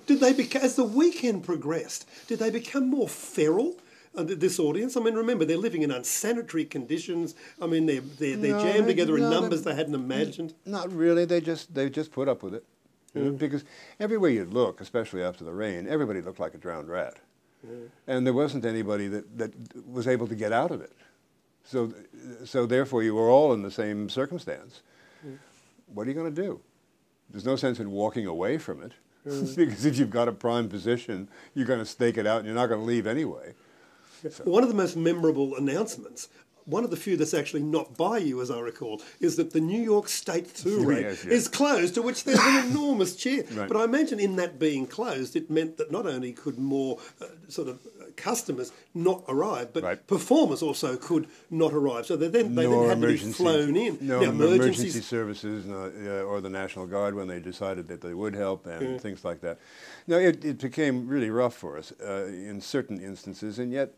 Did they as the weekend progressed, did they become more feral? This audience, I mean, remember they're living in unsanitary conditions. I mean, they're jammed together in numbers they hadn't imagined. Not really. They just put up with it, you know, because everywhere you look, especially after the rain, everybody looked like a drowned rat, and there wasn't anybody that was able to get out of it. So therefore, you were all in the same circumstance. What are you going to do? There's no sense in walking away from it, because if you've got a prime position, you're going to stake it out, and you're not going to leave anyway. So. One of the most memorable announcements, one of the few that's actually not by you, as I recall, is that the New York State Thruway is closed, to which there's an enormous cheer. Right. But I imagine in that being closed, it meant that not only could more sort of customers not arrive, but performers also could not arrive. So they then had to be flown in. No emergency services or the National Guard when they decided that they would help and things like that. No, it became really rough for us in certain instances, and yet,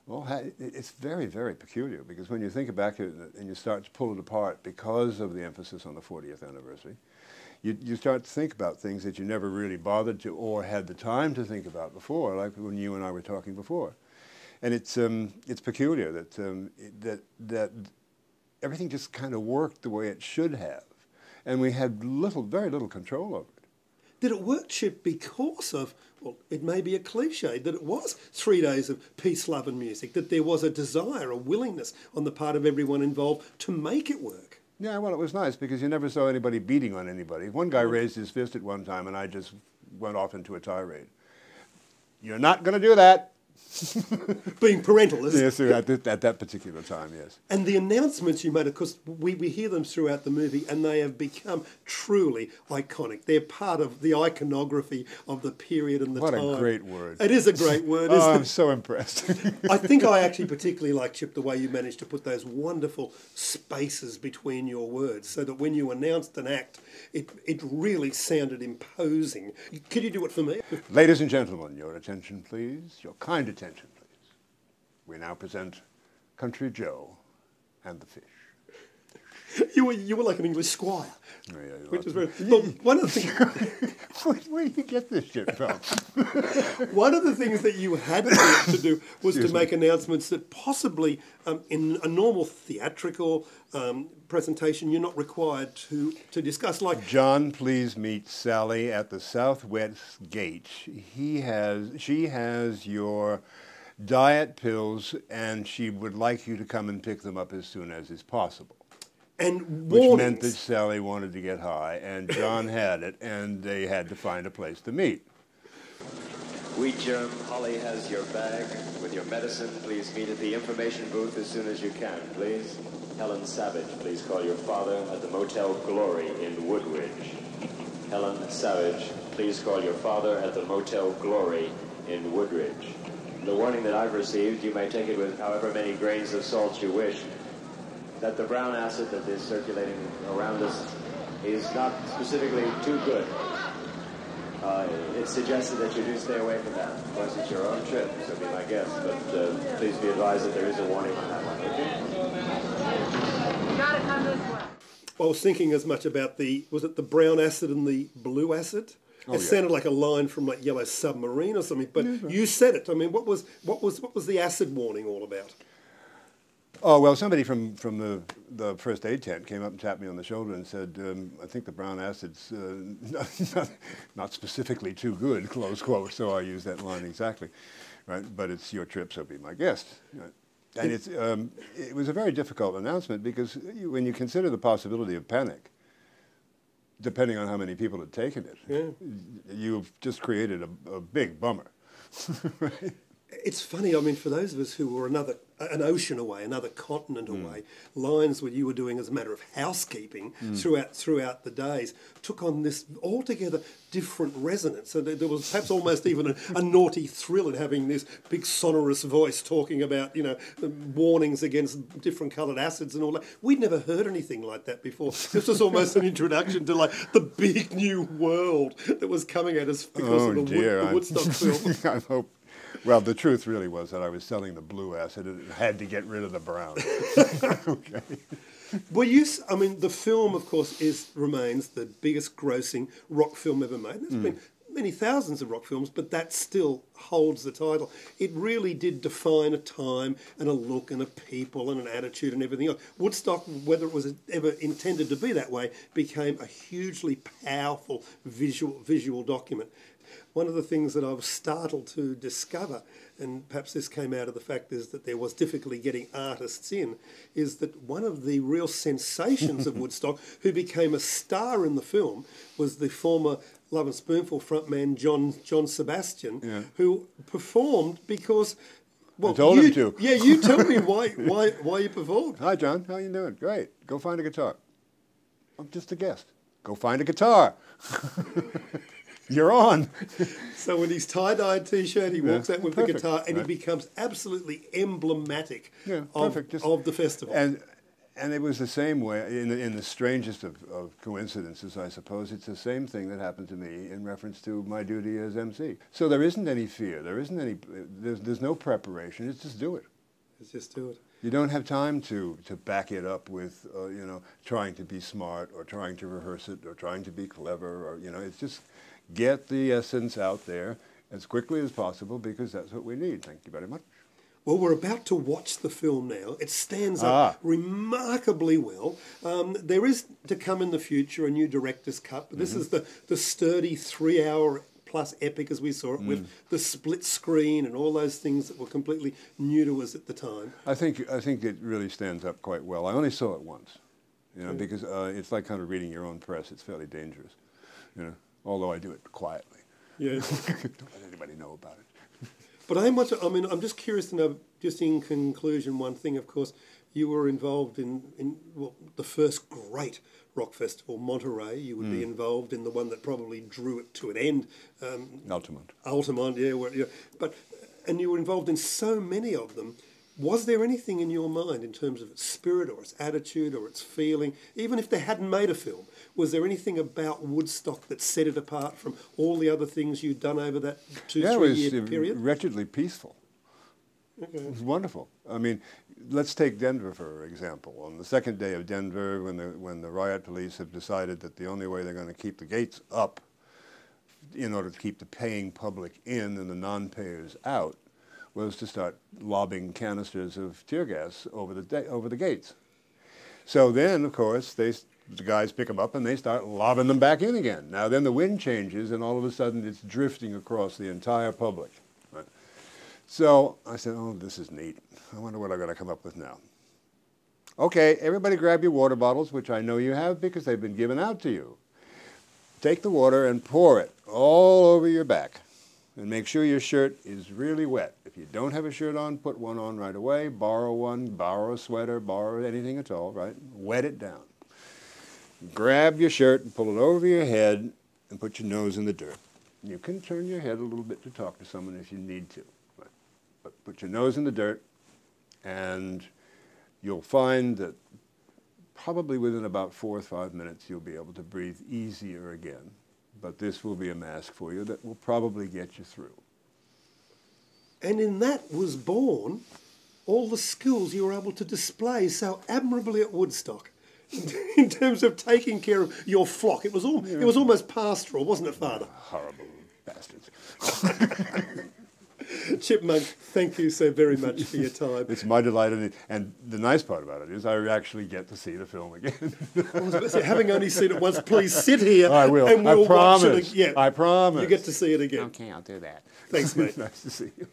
well, it's very, very peculiar, because when you think back and you start to pull it apart because of the emphasis on the 40th anniversary, you start to think about things that you never really bothered to or had the time to think about before, like when you and I were talking before. And it's peculiar that everything just kind of worked the way it should have, and we had very little control over it. Did it work, Chip, because of, well, it may be a cliche, that it was 3 days of peace, love and music, that there was a desire, a willingness on the part of everyone involved to make it work? Yeah, well, it was nice because you never saw anybody beating on anybody. One guy raised his fist at one time and I just went off into a tirade. You're not going to do that. Being parental, isn't it? Yes, at that particular time, yes. And the announcements you made, of course, we hear them throughout the movie, and they have become truly iconic. They're part of the iconography of the period and the time. What a great word. It is a great word, isn't it? I'm so impressed. I think I actually particularly like, Chip, the way you managed to put those wonderful spaces between your words, so that when you announced an act, it really sounded imposing. Could you do it for me? Ladies and gentlemen, your attention, please. Your kind attention, please. We now present Country Joe and the Fish. You were like an English squire, which is very. One of the things. Where do you get this shit from? One of the things that you had to do was to make announcements that possibly, in a normal theatrical presentation, you're not required to discuss. Like, John, please meet Sally at the southwest gate. She has your diet pills, and she would like you to come and pick them up as soon as is possible. And which meant that Sally wanted to get high, and John had it, and they had to find a place to meet. Wheat Germ, Holly has your bag with your medicine. Please meet at the information booth as soon as you can, please. Helen Savage, please call your father at the Motel Glory in Woodridge. Helen Savage, please call your father at the Motel Glory in Woodridge. The warning that I've received, you may take it with however many grains of salt you wish, that the brown acid that is circulating around us is not specifically too good. It's suggested that you do stay away from that. Of course, it's your own trip, so be my guest. But please be advised that there is a warning on that one, okay? You gotta come this way. I was thinking as much about was it the brown acid and the blue acid? It sounded like a line from like Yellow Submarine or something, but you said it. I mean, what was the acid warning all about? Oh, well, somebody from the first aid tent came up and tapped me on the shoulder and said, I think the brown acid's not specifically too good, close quote, so I use that line exactly, right? But it's your trip, so be my guest. Right? And it was a very difficult announcement because when you consider the possibility of panic, depending on how many people had taken it, you've just created a big bummer, right? It's funny, I mean, for those of us who were an ocean away, another continent away, lines what you were doing as a matter of housekeeping throughout the days took on this altogether different resonance. So there was perhaps almost even a naughty thrill in having this big sonorous voice talking about, you know, warnings against different coloured acids and all that. We'd never heard anything like that before. This was almost an introduction to like the big new world that was coming at us because of the Woodstock film. I hope. Well, the truth really was that I was selling the blue acid and had to get rid of the brown. Okay. Well, I mean, the film, of course, remains the biggest grossing rock film ever made. There's been many thousands of rock films, but that still holds the title. It really did define a time and a look and a people and an attitude and everything else. Woodstock, whether it was ever intended to be that way, became a hugely powerful visual document. One of the things that I was startled to discover, and perhaps this came out of the fact is that there was difficulty getting artists in, is that one of the real sensations of Woodstock, who became a star in the film, was the former Love and Spoonful frontman John Sebastian, who performed because... Well, I told him to. Yeah, you tell me why you performed. Hi, John. How you doing? Great. Go find a guitar. I'm just a guest. Go find a guitar. You're on. So with his tie-dyed T-shirt, he walks out with the guitar, and right. he becomes absolutely emblematic of the festival. And it was the same way, in the strangest of coincidences, I suppose. It's the same thing that happened to me in reference to my duty as MC. So there isn't any fear. There's no preparation. It's just do it. It's just do it. You don't have time to back it up with, trying to be smart or trying to rehearse it or trying to be clever or, it's just get the essence out there as quickly as possible because that's what we need. Thank you very much. Well, we're about to watch the film now. It stands up remarkably well. There is to come in the future a new director's cut. But this is the sturdy 3-hour plus epic as we saw it with the split screen and all those things that were completely new to us at the time. I think it really stands up quite well. I only saw it once, because it's like kind of reading your own press. It's fairly dangerous, although I do it quietly. Yes. Don't let anybody know about it. But I'm just curious to know, just in conclusion, one thing, of course, you were involved in the first great rock festival, Monterey. You would be involved in the one that probably drew it to an end. Altamont, yeah. And you were involved in so many of them. Was there anything in your mind in terms of its spirit or its attitude or its feeling, even if they hadn't made a film, was there anything about Woodstock that set it apart from all the other things you'd done over that 2-3 year period? It was wretchedly peaceful. Okay. It was wonderful. I mean, let's take Denver for example. On the second day of Denver, when the riot police have decided that the only way they're going to keep the gates up in order to keep the paying public in and the non-payers out, was to start lobbing canisters of tear gas over the gates. So then, of course, the guys pick them up and they start lobbing them back in again. Now then the wind changes and all of a sudden it's drifting across the entire public. Right? So I said, oh, this is neat. I wonder what I'm going to come up with now. Okay, everybody grab your water bottles, which I know you have because they've been given out to you. Take the water and pour it all over your back. And make sure your shirt is really wet. If you don't have a shirt on, put one on right away. Borrow one, borrow a sweater, borrow anything at all, right? Wet it down. Grab your shirt and pull it over your head and put your nose in the dirt. You can turn your head a little bit to talk to someone if you need to. Right? But put your nose in the dirt and you'll find that probably within about 4 or 5 minutes you'll be able to breathe easier again. But this will be a mask for you that will probably get you through. And in that was born all the skills you were able to display so admirably at Woodstock in terms of taking care of your flock. It was almost pastoral, wasn't it, Father? Horrible bastards. Chip Monck, thank you so very much for your time. It's my delight, and the nice part about it is I actually get to see the film again. I was about to say, having only seen it once, please sit here. I will. And we'll I promise. Watch it again. I promise. You get to see it again. Okay, I'll do that. Thanks, mate. Nice to see you.